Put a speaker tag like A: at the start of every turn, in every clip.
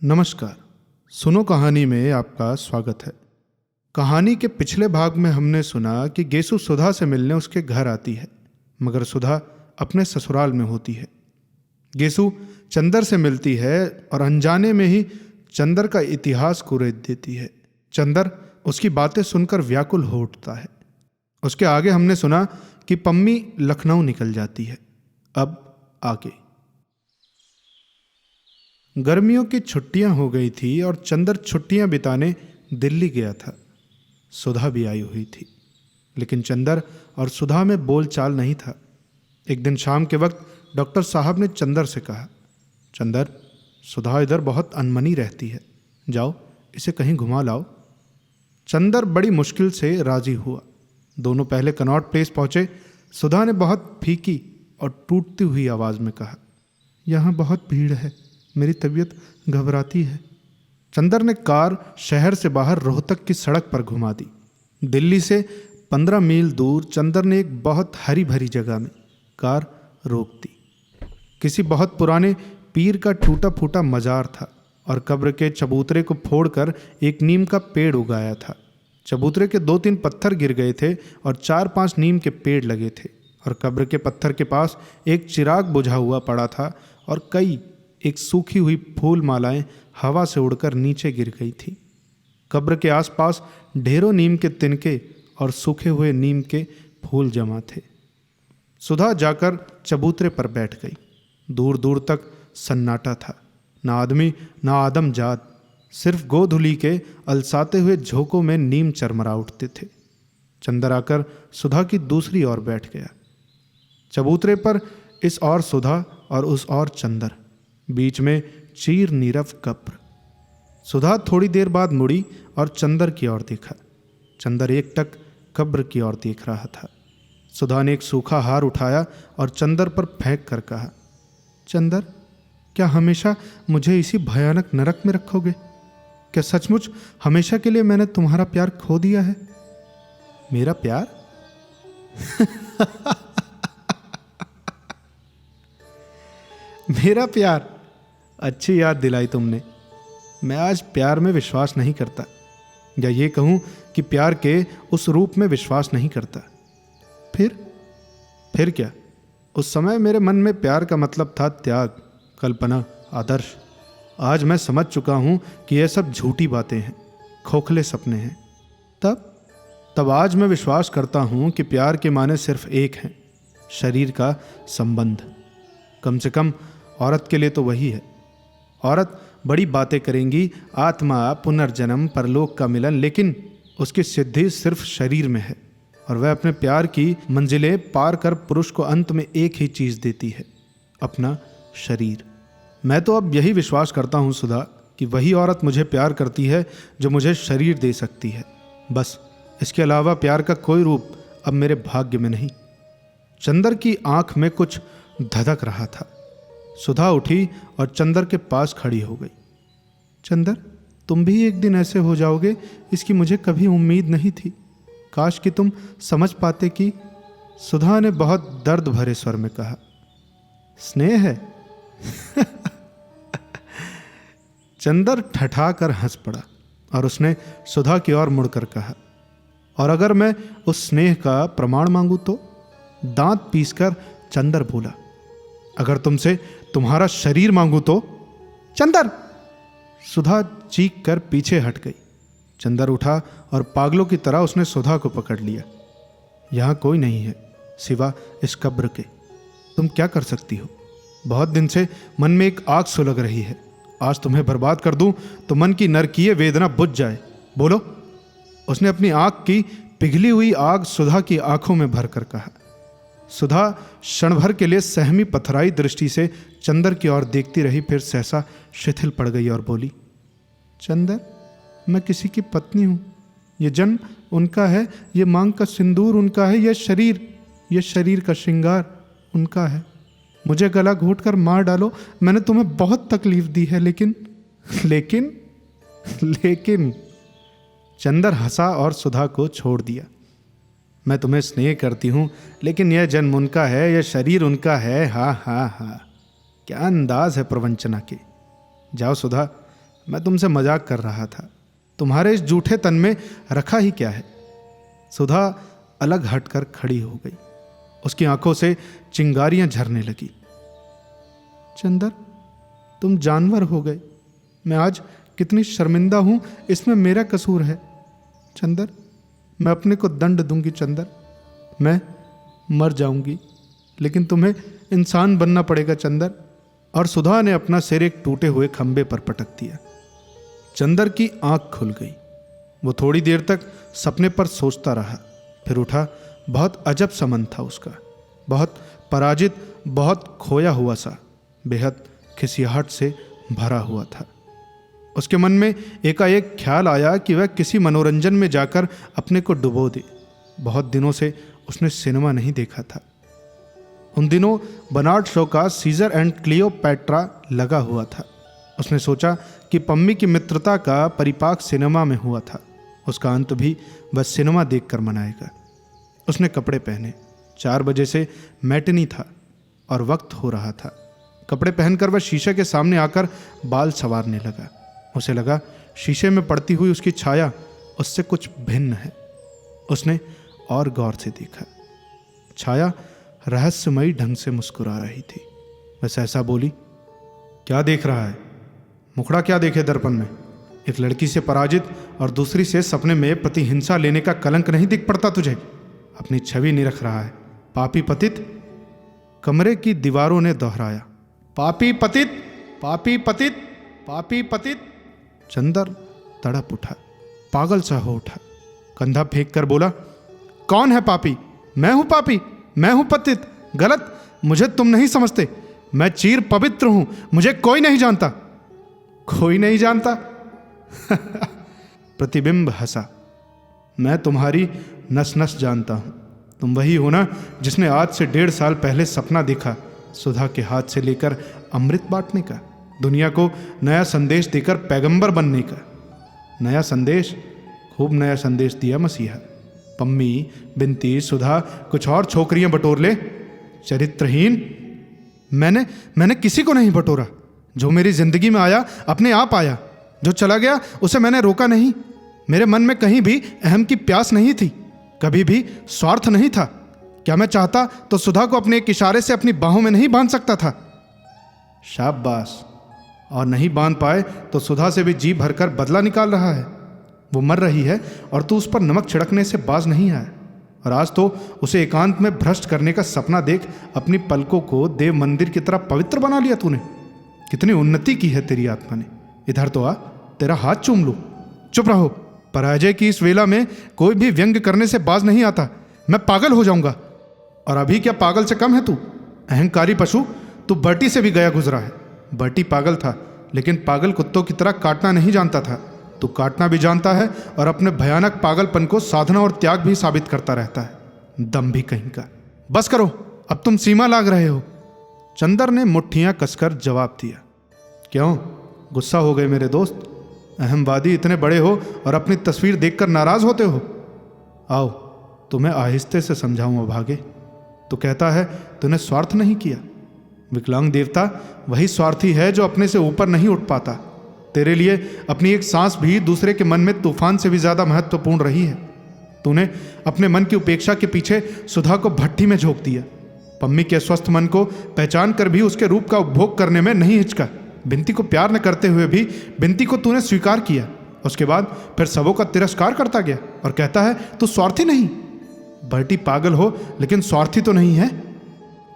A: नमस्कार। सुनो कहानी में आपका स्वागत है। कहानी के पिछले भाग में हमने सुना कि गेसु सुधा से मिलने उसके घर आती है, मगर सुधा अपने ससुराल में होती है। गेसु चंदर से मिलती है और अनजाने में ही चंदर का इतिहास कुरेद देती है। चंदर उसकी बातें सुनकर व्याकुल हो उठता है। उसके आगे हमने सुना कि पम्मी लखनऊ निकल जाती है। अब आगे। गर्मियों की छुट्टियां हो गई थी और चंदर छुट्टियां बिताने दिल्ली गया था। सुधा भी आई हुई थी, लेकिन चंदर और सुधा में बोलचाल नहीं था। एक दिन शाम के वक्त डॉक्टर साहब ने चंदर से कहा, चंदर, सुधा इधर बहुत अनमनी रहती है, जाओ इसे कहीं घुमा लाओ। चंदर बड़ी मुश्किल से राजी हुआ। दोनों पहले कनॉट प्लेस पहुंचे। सुधा ने बहुत फीकी और टूटती हुई आवाज में कहा, यहाँ बहुत भीड़ है, मेरी तबीयत घबराती है। चंदर ने कार शहर से बाहर रोहतक की सड़क पर घुमा दी। दिल्ली से 15 मील दूर चंदर ने एक बहुत हरी भरी जगह में कार रोक दी। किसी बहुत पुराने पीर का टूटा फूटा मजार था और कब्र के चबूतरे को फोड़कर एक नीम का पेड़ उगाया था। चबूतरे के 2-3 पत्थर गिर गए थे और 4-5 नीम के पेड़ लगे थे और कब्र के पत्थर के पास एक चिराग बुझा हुआ पड़ा था और एक सूखी हुई फूल मालाएं हवा से उड़कर नीचे गिर गई थी। कब्र के आसपास ढेरों नीम के तिनके और सूखे हुए नीम के फूल जमा थे। सुधा जाकर चबूतरे पर बैठ गई। दूर दूर तक सन्नाटा था, ना आदमी ना आदमजात, सिर्फ गोधुली के अलसाते हुए झोंकों में नीम चरमरा उठते थे। चंदर आकर सुधा की दूसरी ओर बैठ गया। चबूतरे पर इस और सुधा और उस और चंदर, बीच में चीर नीरव कब्र। सुधा थोड़ी देर बाद मुड़ी और चंदर की ओर देखा। चंदर एकटक कब्र की ओर देख रहा था। सुधा ने एक सूखा हार उठाया और चंदर पर फेंक कर कहा, चंदर, क्या हमेशा मुझे इसी भयानक नरक में रखोगे? क्या सचमुच हमेशा के लिए मैंने तुम्हारा प्यार खो दिया है? मेरा प्यार? मेरा प्यार? अच्छी याद दिलाई तुमने। मैं आज प्यार में विश्वास नहीं करता, या ये कहूं कि प्यार के उस रूप में विश्वास नहीं करता। फिर क्या? उस समय मेरे मन में प्यार का मतलब था त्याग, कल्पना, आदर्श। आज मैं समझ चुका हूं कि यह सब झूठी बातें हैं, खोखले सपने हैं। तब आज मैं विश्वास करता हूं कि प्यार के माने सिर्फ एक हैं, शरीर का संबंध। कम से कम औरत के लिए तो वही है। औरत बड़ी बातें करेंगी, आत्मा, पुनर्जन्म, परलोक का मिलन, लेकिन उसकी सिद्धि सिर्फ शरीर में है और वह अपने प्यार की मंजिलें पार कर पुरुष को अंत में एक ही चीज देती है, अपना शरीर। मैं तो अब यही विश्वास करता हूं सुधा, कि वही औरत मुझे प्यार करती है जो मुझे शरीर दे सकती है। बस, इसके अलावा प्यार का कोई रूप अब मेरे भाग्य में नहीं। चंदर की आंख में कुछ धधक रहा था। सुधा उठी और चंदर के पास खड़ी हो गई। चंदर, तुम भी एक दिन ऐसे हो जाओगे, इसकी मुझे कभी उम्मीद नहीं थी। काश कि तुम समझ पाते कि। सुधा ने बहुत दर्द भरे स्वर में कहा, स्नेह है? चंदर ठठा कर हंस पड़ा और उसने सुधा की ओर मुड़कर कहा, और अगर मैं उस स्नेह का प्रमाण मांगू तो? दांत पीसकर चंदर बोला, अगर तुमसे तुम्हारा शरीर मांगू तो? चंदर! सुधा चीख कर पीछे हट गई। चंदर उठा और पागलों की तरह उसने सुधा को पकड़ लिया। यहां कोई नहीं है सिवा इस कब्र के। तुम क्या कर सकती हो? बहुत दिन से मन में एक आग सुलग रही है। आज तुम्हें बर्बाद कर दूं तो मन की नरकीय वेदना बुझ जाए। बोलो। उसने अपनी आंख की पिघली हुई आग सुधा की आंखों में भरकर कहा। सुधा क्षण भर के लिए सहमी पथराई दृष्टि से चंदर की ओर देखती रही, फिर सहसा शिथिल पड़ गई और बोली, चंदर, मैं किसी की पत्नी हूं। ये जन्म उनका है, ये मांग का सिंदूर उनका है, ये शरीर का श्रृंगार उनका है। मुझे गला घोट कर मार डालो, मैंने तुम्हें बहुत तकलीफ दी है, लेकिन चंदर हंसा और सुधा को छोड़ दिया। मैं तुम्हें स्नेह करती हूं, लेकिन यह जन्म उनका है, यह शरीर उनका है। हा हा हा, क्या अंदाज है प्रवंचना के। जाओ सुधा, मैं तुमसे मजाक कर रहा था। तुम्हारे इस जूठे तन में रखा ही क्या है। सुधा अलग हटकर खड़ी हो गई। उसकी आंखों से चिंगारियां झरने लगी। चंदर, तुम जानवर हो गए। मैं आज कितनी शर्मिंदा हूं, इसमें मेरा कसूर है। चंदर, मैं अपने को दंड दूंगी। चंदर, मैं मर जाऊंगी, लेकिन तुम्हें इंसान बनना पड़ेगा। चंदर। और सुधा ने अपना सिर एक टूटे हुए खंबे पर पटक दिया। चंदर की आंख खुल गई। वो थोड़ी देर तक सपने पर सोचता रहा, फिर उठा। बहुत अजब सा मन था उसका, बहुत पराजित, बहुत खोया हुआ सा, बेहद खिसियाहट से भरा हुआ था। उसके मन में एकाएक ख्याल आया कि वह किसी मनोरंजन में जाकर अपने को डुबो दे। बहुत दिनों से उसने सिनेमा नहीं देखा था। उन दिनों बनार्ड शो का सीजर एंड क्लियोपैट्रा लगा हुआ था। उसने सोचा कि पम्मी की मित्रता का परिपाक सिनेमा में हुआ था। उसका अंत भी वह सिनेमा देखकर मनाएगा। उसने कपड़े पहने। 4 बजे से मैटिनी था और वक्त हो रहा था। कपड़े पहनकर वह शीशे के सामने आकर बाल संवारने लगा। उसे लगा शीशे में पड़ती हुई उसकी छाया उससे कुछ भिन्न है। उसने और गौर से देखा। छाया रहस्यमयी ढंग से मुस्कुरा रही थी। वह सहसा बोली, क्या देख रहा है? मुखड़ा क्या देखे दर्पण में? एक लड़की से पराजित और दूसरी से सपने में प्रतिहिंसा लेने का कलंक नहीं दिख पड़ता तुझे? अपनी छवि नहीं रख रहा है, पापी पतित। कमरे की दीवारों ने दोहराया, पापी पतित, पापी पतित, पापी पतित। चंदर तड़प उठा, पागल सा हो उठा। कंधा फेंक कर बोला, कौन है पापी? मैं हूं पापी, मैं हूं पतित। गलत, मुझे तुम नहीं समझते। मैं चीर पवित्र हूं, मुझे कोई नहीं जानता। कोई नहीं जानता? प्रतिबिंब हंसा, मैं तुम्हारी नस नस जानता हूं। तुम वही हो ना जिसने आज से 1.5 साल पहले सपना देखा, सुधा के हाथ से लेकर अमृत बांटने का, दुनिया को नया संदेश देकर पैगंबर बनने का। नया संदेश, खूब नया संदेश दिया मसीहा। पम्मी, बिनती, सुधा, कुछ और छोकरियां बटोर ले। चरित्रहीन। मैंने किसी को नहीं बटोरा। जो मेरी जिंदगी में आया अपने आप आया, जो चला गया उसे मैंने रोका नहीं। मेरे मन में कहीं भी अहम की प्यास नहीं थी, कभी भी स्वार्थ नहीं था। क्या मैं चाहता तो सुधा को अपने एक इशारे से अपनी बाहों में नहीं बांध सकता था? शाबाश। और नहीं बांध पाए तो सुधा से भी जी भरकर बदला निकाल रहा है। वो मर रही है और तू उस पर नमक छिड़कने से बाज नहीं आया। और आज तो उसे एकांत में भ्रष्ट करने का सपना देख अपनी पलकों को देव मंदिर की तरह पवित्र बना लिया तूने। कितनी उन्नति की है तेरी आत्मा ने। इधर तो आ, तेरा हाथ चूम लूं। चुप रहो। पराजय की इस वेला में कोई भी व्यंग करने से बाज नहीं आता। मैं पागल हो जाऊंगा। और अभी क्या पागल से कम है तू? अहंकारी पशु, तू बर्टी से भी गया गुजरा है। बर्टी पागल था, लेकिन पागल कुत्तों की तरह काटना नहीं जानता था। तू काटना भी जानता है और अपने भयानक पागलपन को साधना और त्याग भी साबित करता रहता है। दम भी कहीं का। बस करो, अब तुम सीमा लाग रहे हो। चंदर ने मुट्ठियां कसकर जवाब दिया। क्यों गुस्सा हो गए मेरे दोस्त? अहमवादी इतने बड़े हो और अपनी तस्वीर देखकर नाराज होते हो? आओ तुम्हें आहिस्ते से समझाऊं अभागे। तो कहता है तूने स्वार्थ नहीं किया। विकलांग देवता वही स्वार्थी है जो अपने से ऊपर नहीं उठ पाता। तेरे लिए अपनी एक सांस भी दूसरे के मन में तूफान से भी ज्यादा महत्वपूर्ण रही है। तूने अपने मन की उपेक्षा के पीछे सुधा को भट्टी में झोंक दिया। पम्मी के स्वस्थ मन को पहचान कर भी उसके रूप का उपभोग करने में नहीं हिचका। बिनती को प्यार न करते हुए भी बिनती को तूने स्वीकार किया। उसके बाद फिर सबों का तिरस्कार करता गया और कहता है तू स्वार्थी नहीं। बर्टी पागल हो लेकिन स्वार्थी तो नहीं है।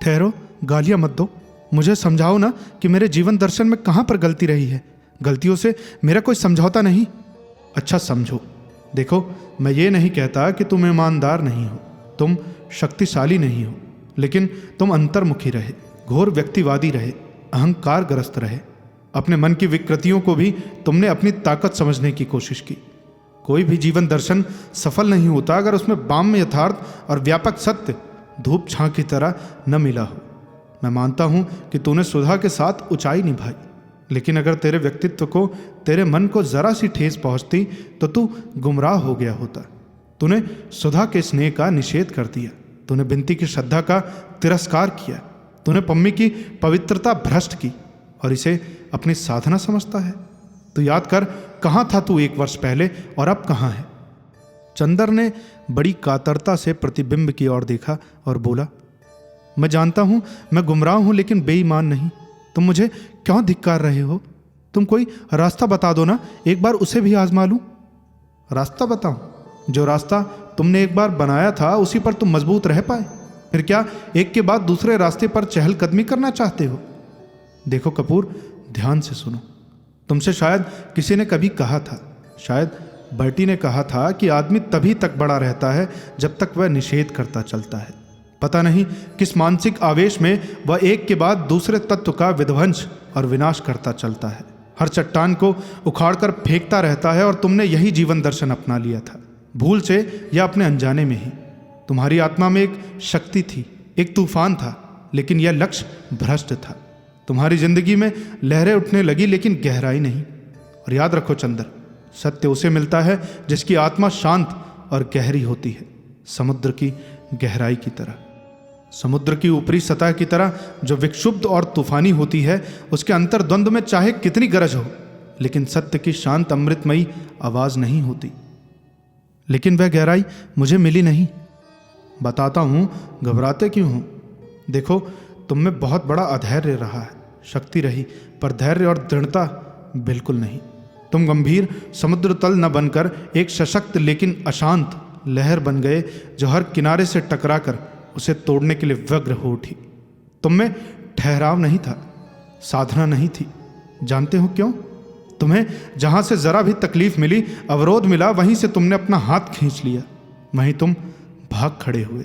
A: ठहरो, गालियां मत दो। मुझे समझाओ ना कि मेरे जीवन दर्शन में कहाँ पर गलती रही है। गलतियों से मेरा कोई समझौता नहीं। अच्छा समझो। देखो, मैं ये नहीं कहता कि तुम ईमानदार नहीं हो, तुम शक्तिशाली नहीं हो, लेकिन तुम अंतर्मुखी रहे, घोर व्यक्तिवादी रहे, अहंकारग्रस्त रहे। अपने मन की विकृतियों को भी तुमने अपनी ताकत समझने की कोशिश की। कोई भी जीवन दर्शन सफल नहीं होता अगर उसमें बाम्य यथार्थ और व्यापक सत्य धूप छां की तरह न मिला हो। मैं मानता हूं कि तूने सुधा के साथ ऊंचाई निभाई, लेकिन अगर तेरे व्यक्तित्व को, तेरे मन को जरा सी ठेस पहुंचती तो तू गुमराह हो गया होता। तूने सुधा के स्नेह का निषेध कर दिया। तूने बिनती की श्रद्धा का तिरस्कार किया। तूने पम्मी की पवित्रता भ्रष्ट की और इसे अपनी साधना समझता है। तो याद कर, कहाँ था तू 1 वर्ष पहले और अब कहाँ है? चंदर ने बड़ी कातरता से प्रतिबिंब की ओर देखा और बोला, मैं जानता हूं मैं गुमराह हूं, लेकिन बेईमान नहीं। तुम मुझे क्यों धिक्कार रहे हो? तुम कोई रास्ता बता दो ना, एक बार उसे भी आजमा लूं। रास्ता बताऊं? जो रास्ता तुमने एक बार बनाया था उसी पर तुम मजबूत रह पाए, फिर क्या एक के बाद दूसरे रास्ते पर चहलकदमी करना चाहते हो? देखो कपूर, ध्यान से सुनो। तुमसे शायद किसी ने कभी कहा था, शायद बर्टी ने कहा था कि आदमी तभी तक बड़ा रहता है जब तक वह निषेध करता चलता है। पता नहीं किस मानसिक आवेश में वह एक के बाद दूसरे तत्व का विध्वंस और विनाश करता चलता है, हर चट्टान को उखाड़कर फेंकता रहता है। और तुमने यही जीवन दर्शन अपना लिया था, भूल से या अपने अनजाने में ही। तुम्हारी आत्मा में एक शक्ति थी, एक तूफान था, लेकिन यह लक्ष्य भ्रष्ट था। तुम्हारी जिंदगी में लहरें उठने लगी, लेकिन गहराई नहीं। और याद रखो चंदर, सत्य उसे मिलता है जिसकी आत्मा शांत और गहरी होती है, समुद्र की गहराई की तरह, समुद्र की ऊपरी सतह की तरह जो विक्षुब्ध और तूफानी होती है। उसके अंतर्द्वंद में चाहे कितनी गरज हो, लेकिन सत्य की शांत अमृतमयी आवाज नहीं होती। लेकिन वह गहराई मुझे मिली नहीं। बताता हूं, घबराते क्यों हो? देखो, तुम में बहुत बड़ा अधैर्य रहा है, शक्ति रही, पर धैर्य और दृढ़ता बिल्कुल नहीं। तुम गंभीर समुद्र तल न बनकर एक सशक्त लेकिन अशांत लहर बन गए, जो हर किनारे से टकराकर उसे तोड़ने के लिए व्यग्र हो उठी। तुम में ठहराव नहीं था, साधना नहीं थी। जानते हो क्यों? तुम्हें जहां से जरा भी तकलीफ मिली, अवरोध मिला, वहीं से तुमने अपना हाथ खींच लिया, वहीं तुम भाग खड़े हुए।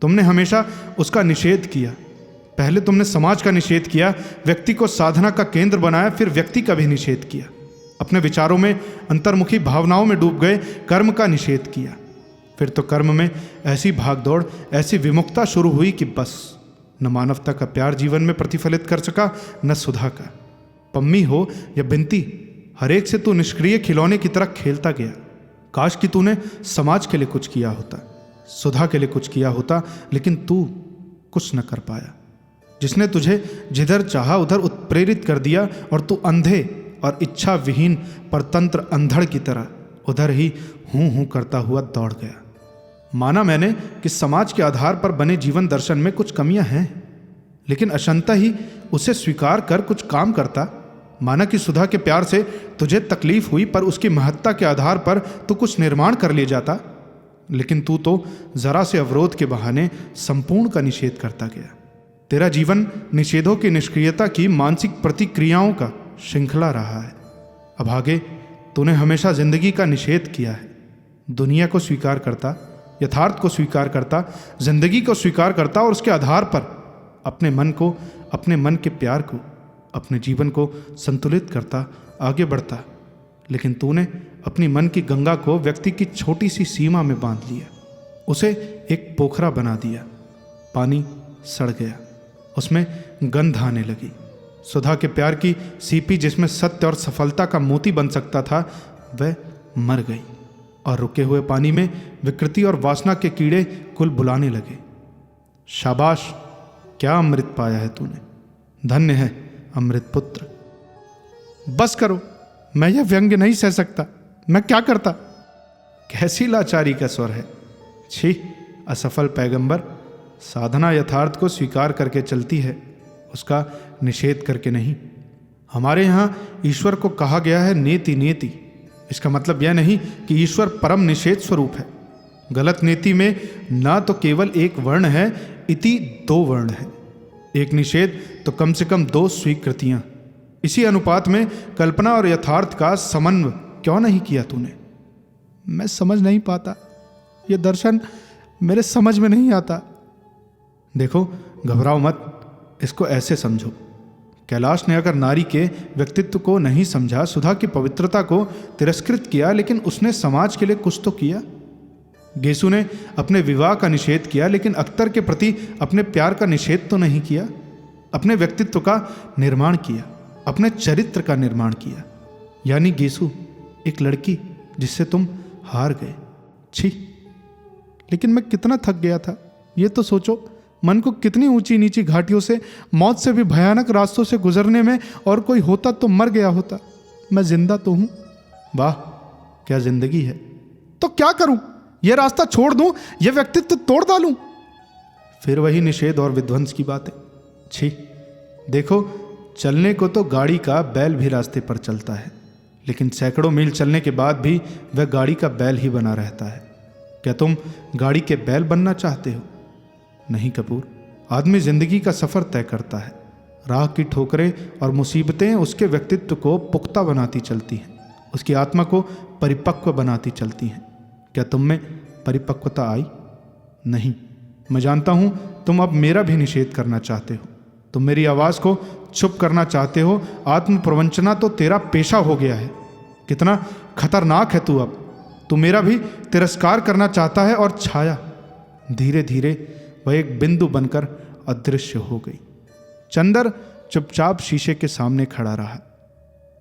A: तुमने हमेशा उसका निषेध किया। पहले तुमने समाज का निषेध किया, व्यक्ति को साधना का केंद्र बनाया, फिर व्यक्ति का भी निषेध किया। अपने विचारों में अंतर्मुखी भावनाओं में डूब गए, कर्म का निषेध किया। फिर तो कर्म में ऐसी भागदौड़, ऐसी विमुखता शुरू हुई कि बस न मानवता का प्यार जीवन में प्रतिफलित कर सका, न सुधा का। पम्मी हो या बिनती, हर एक से तू निष्क्रिय खिलौने की तरह खेलता गया। काश कि तूने समाज के लिए कुछ किया होता, सुधा के लिए कुछ किया होता, लेकिन तू कुछ न कर पाया। जिसने तुझे जिधर चाहा उधर उत्प्रेरित कर दिया, और तू अंधे और इच्छा विहीन परतंत्र अंधड़ की तरह उधर ही हूं हूं करता हुआ दौड़ गया। माना मैंने कि समाज के आधार पर बने जीवन दर्शन में कुछ कमियां हैं, लेकिन अशंता ही उसे स्वीकार कर कुछ काम करता। माना कि सुधा के प्यार से तुझे तकलीफ हुई, पर उसकी महत्ता के आधार पर तू कुछ निर्माण कर ले जाता, लेकिन तू तो जरा से अवरोध के बहाने संपूर्ण का निषेध करता गया। तेरा जीवन निषेधों की निष्क्रियता की मानसिक प्रतिक्रियाओं का श्रृंखला रहा है। अभागे, तूने हमेशा जिंदगी का निषेध किया है। दुनिया को स्वीकार करता, यथार्थ को स्वीकार करता, जिंदगी को स्वीकार करता, और उसके आधार पर अपने मन को, अपने मन के प्यार को, अपने जीवन को संतुलित करता, आगे बढ़ता। लेकिन तूने अपनी मन की गंगा को व्यक्ति की छोटी सी सीमा में बांध लिया, उसे एक पोखरा बना दिया। पानी सड़ गया, उसमें गंध आने लगी। सुधा के प्यार की सीपी, जिसमें सत्य और सफलता का मोती बन सकता था, वह मर गई, और रुके हुए पानी में विकृति और वासना के कीड़े कुल बुलाने लगे। शाबाश, क्या अमृत पाया है तूने, धन्य है अमृत पुत्र। बस करो, मैं यह व्यंग्य नहीं सह सकता, मैं क्या करता? कैसी लाचारी का स्वर है। छी, असफल पैगंबर, साधना यथार्थ को स्वीकार करके चलती है, उसका निषेध करके नहीं। हमारे यहाँ ईश्वर को कहा गया है नेति नेति। इसका मतलब यह नहीं कि ईश्वर परम निषेध स्वरूप है। गलत नेति में ना तो केवल एक वर्ण है, इति 2 वर्ण है। एक निषेध तो कम से कम 2 स्वीकृतियां। इसी अनुपात में कल्पना और यथार्थ का समन्वय क्यों नहीं किया तूने? मैं समझ नहीं पाता, यह दर्शन मेरे समझ में नहीं आता। देखो, घबराओ मत, इसको ऐसे समझो। कैलाश ने अगर नारी के व्यक्तित्व को नहीं समझा, सुधा की पवित्रता को तिरस्कृत किया, लेकिन उसने समाज के लिए कुछ तो किया। गेसु ने अपने विवाह का निषेध किया, लेकिन अख्तर के प्रति अपने प्यार का निषेध तो नहीं किया। अपने व्यक्तित्व का निर्माण किया, अपने चरित्र का निर्माण किया। यानी गेसु, एक लड़की जिससे तुम हार गए। छी, लेकिन मैं कितना थक गया था, ये तो सोचो। मन को कितनी ऊंची नीची घाटियों से, मौत से भी भयानक रास्तों से गुजरने में, और कोई होता तो मर गया होता। मैं जिंदा तो हूं। वाह, क्या जिंदगी है। तो क्या करूं? यह रास्ता छोड़ दूं, यह व्यक्तित्व तोड़ डालूं? फिर वही निषेध और विध्वंस की बातें। छी, देखो, चलने को तो गाड़ी का बैल भी रास्ते पर चलता है, लेकिन सैकड़ों मील चलने के बाद भी वह गाड़ी का बैल ही बना रहता है। क्या तुम गाड़ी के बैल बनना चाहते हो? नहीं कपूर, आदमी जिंदगी का सफर तय करता है। राह की ठोकरें और मुसीबतें उसके व्यक्तित्व को पुख्ता बनाती चलती हैं, उसकी आत्मा को परिपक्व बनाती चलती हैं। क्या तुम में परिपक्वता आई? नहीं। मैं जानता हूं तुम अब मेरा भी निषेध करना चाहते हो। तुम मेरी आवाज को चुप करना चाहते हो। आत्म प्रवंचना तो तेरा पेशा हो गया है। कितना खतरनाक है तू अब। तू मेरा भी तिरस्कार करना चाहता है। और छाया धीरे धीरे वह एक बिंदु बनकर अदृश्य हो गई। चंदर चुपचाप शीशे के सामने खड़ा रहा।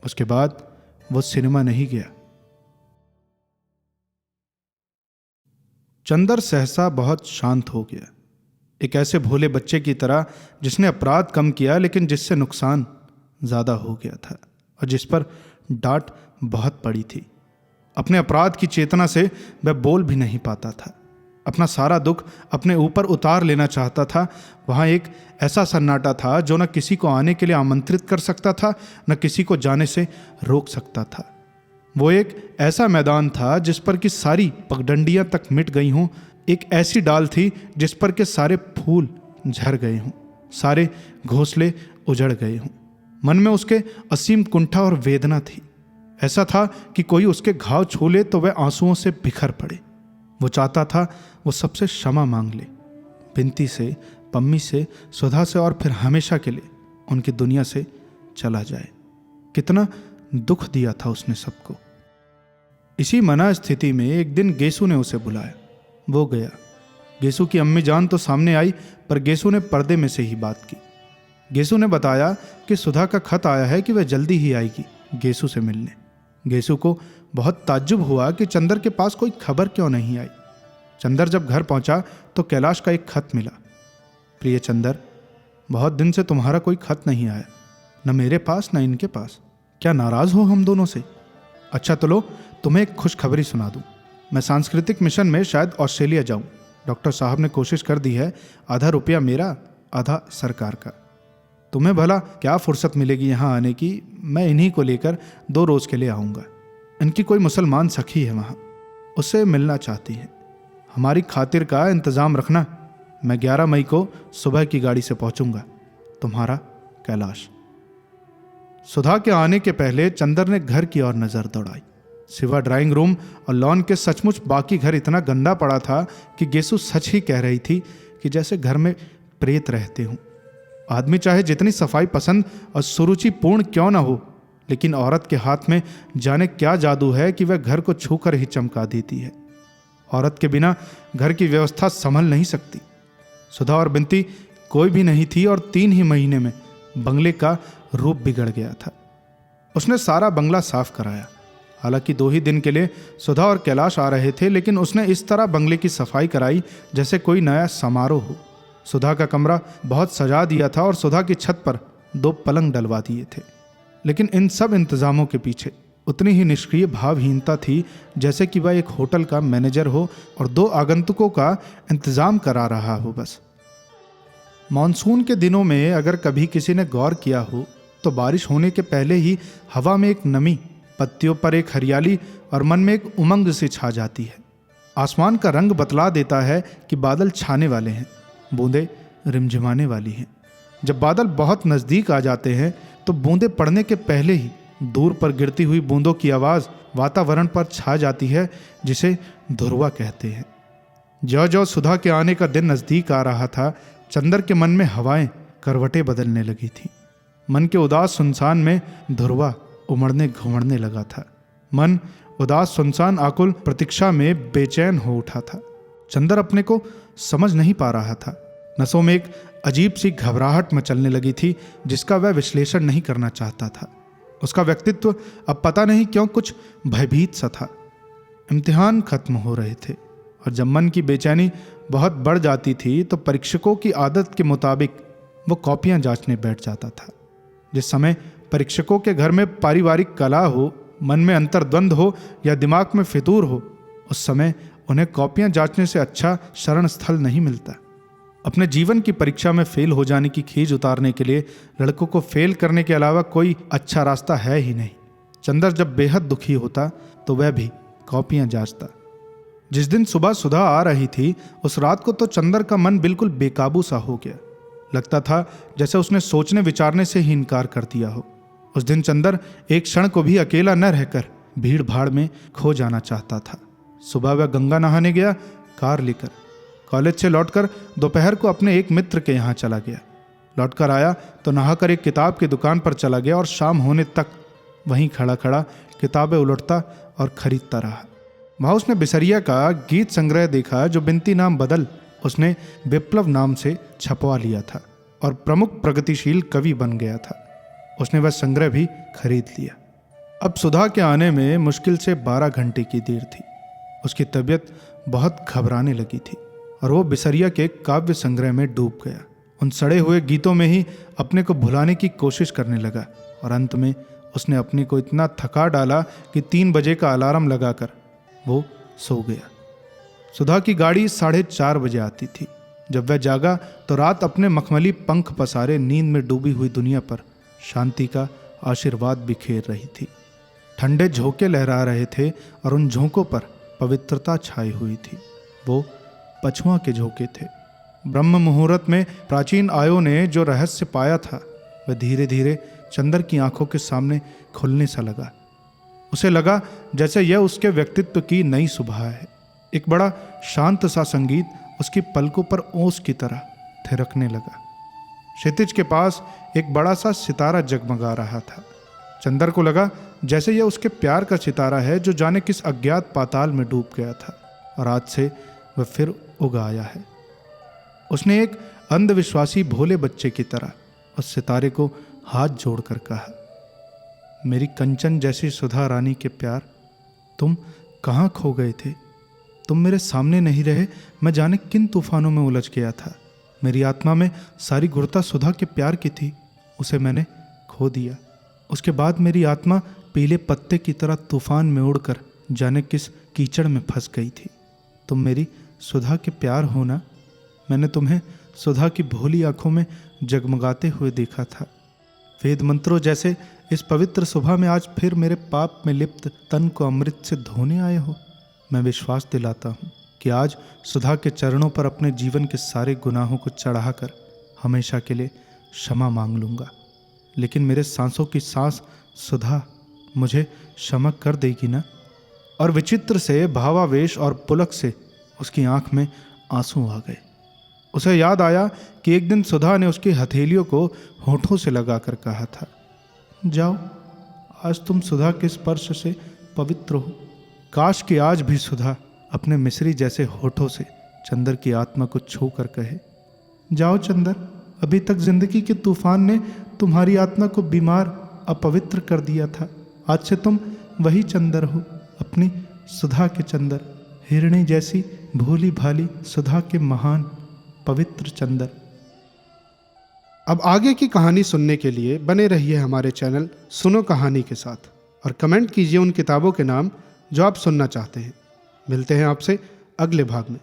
A: उसके बाद वो सिनेमा नहीं गया। चंदर सहसा बहुत शांत हो गया, एक ऐसे भोले बच्चे की तरह जिसने अपराध कम किया लेकिन जिससे नुकसान ज्यादा हो गया था और जिस पर डांट बहुत पड़ी थी। अपने अपराध की चेतना से वह बोल भी नहीं पाता था। अपना सारा दुख अपने ऊपर उतार लेना चाहता था। वहाँ एक ऐसा सन्नाटा था जो न किसी को आने के लिए आमंत्रित कर सकता था, न किसी को जाने से रोक सकता था। वो एक ऐसा मैदान था जिस पर कि सारी पगडंडियां तक मिट गई हों। एक ऐसी डाल थी जिस पर के सारे फूल झड़ गए हों, सारे घोंसले उजड़ गए हों। मन में उसके असीम कुंठा और वेदना थी। ऐसा था कि कोई उसके घाव छू ले तो वह आंसुओं से बिखर पड़े। वो चाहता था वो सबसे क्षमा मांग ले, बिनती से, पम्मी से, सुधा से, और फिर हमेशा के लिए उनकी दुनिया से चला जाए। कितना दुख दिया था उसने सबको। इसी मना स्थिति में एक दिन गेसू ने उसे बुलाया। वो गया। गेसू की अम्मी जान तो सामने आई, पर गेसू ने पर्दे में से ही बात की। गेसू ने बताया कि सुधा का खत आया है कि वह जल्दी ही आएगी गेसू से मिलने। गेसू को बहुत ताज्जुब हुआ कि चंदर के पास कोई खबर क्यों नहीं आई। चंदर जब घर पहुंचा तो कैलाश का एक खत मिला। प्रिय चंदर, बहुत दिन से तुम्हारा कोई खत नहीं आया, न मेरे पास न इनके पास। क्या नाराज हो हम दोनों से? अच्छा तो लो, तुम्हें एक खुशखबरी सुना दूं। मैं सांस्कृतिक मिशन में शायद ऑस्ट्रेलिया जाऊं। डॉक्टर साहब ने कोशिश कर दी है। आधा रुपया मेरा, आधा सरकार का। तुम्हें भला क्या फुर्सत मिलेगी यहाँ आने की। मैं इन्हीं को लेकर 2 रोज के लिए आऊँगा। इनकी कोई मुसलमान सखी है वहाँ, उससे मिलना चाहती है। हमारी खातिर का इंतज़ाम रखना। मैं 11 मई को सुबह की गाड़ी से पहुँचूँगा। तुम्हारा कैलाश। सुधा के आने के पहले चंदर ने घर की ओर नजर दौड़ाई। सिवा ड्राइंग रूम और लॉन के सचमुच बाकी घर इतना गंदा पड़ा था कि गेसू सच ही कह रही थी कि जैसे घर में प्रेत रहते हों। आदमी चाहे जितनी सफाई पसंद और सुरुचिपूर्ण क्यों ना हो, लेकिन औरत के हाथ में जाने क्या जादू है कि वह घर को छूकर ही चमका देती है। औरत के बिना घर की व्यवस्था संभल नहीं सकती। सुधा और बिनती कोई भी नहीं थी और 3 ही महीने में बंगले का रूप बिगड़ गया था। उसने सारा बंगला साफ कराया। हालांकि 2 ही दिन के लिए सुधा और कैलाश आ रहे थे, लेकिन उसने इस तरह बंगले की सफाई कराई जैसे कोई नया समारोह हो। सुधा का कमरा बहुत सजा दिया था और सुधा की छत पर 2 पलंग डलवा दिए थे। लेकिन इन सब इंतजामों के पीछे उतनी ही निष्क्रिय भावहीनता थी जैसे कि वह एक होटल का मैनेजर हो और 2 आगंतुकों का इंतजाम करा रहा हो बस। मॉनसून के दिनों में अगर कभी किसी ने गौर किया हो तो बारिश होने के पहले ही हवा में एक नमी, पत्तियों पर एक हरियाली और मन में एक उमंग सी छा जाती है। आसमान का रंग बतला देता है कि बादल छाने वाले हैं, बूंदें रिमझिमाने वाली हैं। जब बादल बहुत नज़दीक आ जाते हैं तो बूंदें पड़ने के पहले ही दूर पर गिरती हुई बूंदों की आवाज़ वातावरण पर छा जाती है, जिसे धुरवा कहते हैं। ज्यों-ज्यों सुधा के आने का दिन नज़दीक आ रहा था, चंदर के मन में हवाएं करवटें बदलने लगी थी। मन के उदास सुनसान में धुरवा उमड़ने घुमड़ने लगा था। मन उदास सुनसान आकुल प्रतीक्षा में बेचैन हो उठा था। चंदर अपने को समझ नहीं पा रहा था। नसों में एक अजीब सी घबराहट मचलने लगी थी जिसका वह विश्लेषण नहीं करना चाहता था। उसका व्यक्तित्व अब पता नहीं क्यों कुछ भयभीत सा था। इम्तिहान खत्म हो रहे थे और जब मन की बेचैनी बहुत बढ़ जाती थी तो परीक्षकों की आदत के मुताबिक वो कॉपियां जांचने बैठ जाता था। जिस समय परीक्षकों के घर में पारिवारिक कलह हो, मन में अंतर्द्वंद हो या दिमाग में फितूर हो, उस समय उन्हें कॉपियां जांचने से अच्छा शरण स्थल नहीं मिलता। अपने जीवन की परीक्षा में फेल हो जाने की खीज उतारने के लिए लड़कों को फेल करने के अलावा कोई अच्छा रास्ता है ही नहीं। चंदर जब बेहद दुखी होता तो वह भी कॉपियां जांचता। जिस दिन सुबह सुधा आ रही थी, उस रात को तो चंदर का मन बिल्कुल बेकाबू सा हो गया। लगता था जैसे उसने सोचने विचारने से ही इनकार कर दिया हो। उस दिन चंदर एक क्षण को भी अकेला न रहकर भीड़ भाड़ में खो जाना चाहता था। सुबह वह गंगा नहाने गया कार लेकर। कॉलेज से लौटकर दोपहर को अपने एक मित्र के यहाँ चला गया। लौटकर आया तो नहाकर एक किताब की दुकान पर चला गया और शाम होने तक वहीं खड़ा खड़ा किताबें उलटता और खरीदता रहा। वहाँ उसने बिसरिया का गीत संग्रह देखा जो बिनती नाम बदल उसने विप्लव नाम से छपवा लिया था और प्रमुख प्रगतिशील कवि बन गया था। उसने वह संग्रह भी खरीद लिया। अब सुधा के आने में मुश्किल से 12 घंटे की देर थी। उसकी तबीयत बहुत घबराने लगी थी और वो बिसरिया के काव्य संग्रह में डूब गया। उन सड़े हुए गीतों में ही अपने को भुलाने की कोशिश करने लगा और अंत में उसने अपने को इतना थका डाला कि 3 बजे का अलार्म लगाकर वो सो गया। सुधा की गाड़ी 4:30 बजे आती थी। जब वह जागा तो रात अपने मखमली पंख पसारे नींद में डूबी हुई दुनिया पर शांति का आशीर्वाद बिखेर रही थी। ठंडे झोंके लहरा रहे थे और उन झोंकों पर पवित्रता छाई हुई थी। वो पछुआ के झोंके थे। ब्रह्म मुहूर्त में प्राचीन आयों ने जो रहस्य पाया था वह धीरे धीरे चंदर की आंखों के सामने खुलने सा लगा। उसे लगा जैसे यह उसके व्यक्तित्व की नई सुबह है। एक बड़ा शांत सा संगीत उसकी पलकों पर ओस की तरह थिरकने लगा। क्षितिज के पास एक बड़ा सा सितारा जगमगा रहा था। चंदर को लगा जैसे यह उसके प्यार का सितारा है जो जाने किस अज्ञात पाताल में डूब गया था और आज से वह फिर उग आया है। उसने एक अंधविश्वासी भोले बच्चे की तरह उस सितारे को हाथ जोड़कर कहा, मेरी कंचन जैसी सुधा रानी के प्यार, तुम कहाँ खो गए थे? तुम मेरे सामने नहीं रहे। मैं जाने किन तूफानों में उलझ गया था। मेरी आत्मा में सारी गुरता सुधा के प्यार की थी, उसे मैंने खो दिया। उसके बाद मेरी आत्मा पीले पत्ते की तरह तूफान में उड़कर जाने किस कीचड़ में फंस गई थी। तुम मेरी सुधा के प्यार हो ना? मैंने तुम्हें सुधा की भोली आंखों में जगमगाते हुए देखा था। वेद मंत्रों जैसे इस पवित्र सुबह में आज फिर मेरे पाप में लिप्त तन को अमृत से धोने आए हो। मैं विश्वास दिलाता हूँ कि आज सुधा के चरणों पर अपने जीवन के सारे गुनाहों को चढ़ाकर हमेशा के लिए क्षमा मांग लूँगा। लेकिन मेरे सांसों की सांस सुधा मुझे क्षमा कर देगी ना? और विचित्र से भावावेश और पुलक से उसकी आंख में आंसू आ गए। उसे याद आया कि एक दिन सुधा ने उसकी हथेलियों को होठों से लगाकर कहा था, जाओ, आज तुम सुधा के स्पर्श से पवित्र हो। काश कि आज भी सुधा अपने मिस्री जैसे होठों से चंदर की आत्मा को छू कर कहे, जाओ चंदर, अभी तक जिंदगी के तूफान ने तुम्हारी आत्मा को बीमार अपवित्र कर दिया था। आज से तुम वही चंदर हो, अपनी सुधा के चंदर, हिरणी जैसी भोली भाली सुधा के महान पवित्र चंदर। अब आगे की कहानी सुनने के लिए बने रहिए हमारे चैनल सुनो कहानी के साथ और कमेंट कीजिए उन किताबों के नाम जो आप सुनना चाहते हैं। मिलते हैं आपसे अगले भाग में।